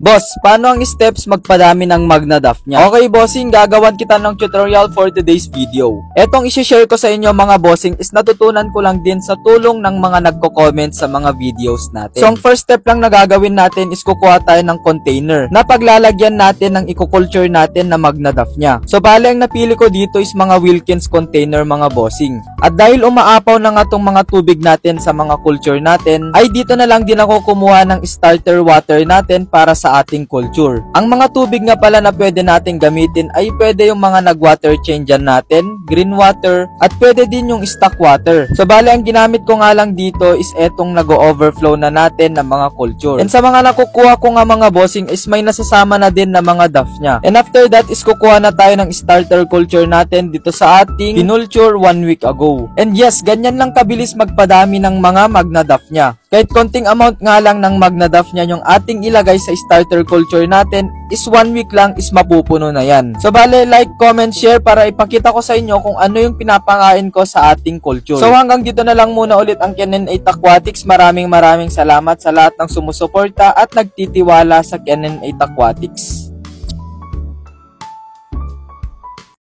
Boss, paano ang steps magpadami ng magnadaf niya? Okay bossing, gagawan kita ng tutorial for today's video. Etong isi-share ko sa inyo mga bossing is natutunan ko lang din sa tulong ng mga nagko-comment sa mga videos natin. So ang first step lang na gagawin natin is kukuha tayo ng container na paglalagyan natin ng iko-culture natin na magnadaf niya. So bale ang napili ko dito is mga Wilkins container mga bossing. At dahil umaapaw na nga tong mga tubig natin sa mga culture natin, ay dito na lang din ako kumuha ng starter water natin para sa ating culture. Ang mga tubig nga pala na pwede natin gamitin ay pwede yung mga nag-water change natin, green water, at pwede din yung stock water. So bale ang ginamit ko nga lang dito is etong nag-overflow na natin ng mga culture. And sa mga nakukuha ko nga mga bossing is may nasasama na din na mga DAF nya. And after that is kukuha na tayo ng starter culture natin dito sa ating kinulture 1 week ago. And yes, ganyan lang kabilis magpadami ng mga magnadaf nya. Kahit konting amount nga lang ng magnadaf nya yung ating ilagay sa starter culture natin is 1 week lang is mapupuno na yan. So bale, like, comment, share para ipakita ko sa inyo kung ano yung pinapakain ko sa ating culture. So hanggang dito na lang muna ulit ang Ken & 8 Aquatics. Maraming salamat sa lahat ng sumusuporta at nagtitiwala sa Ken & 8 Aquatics.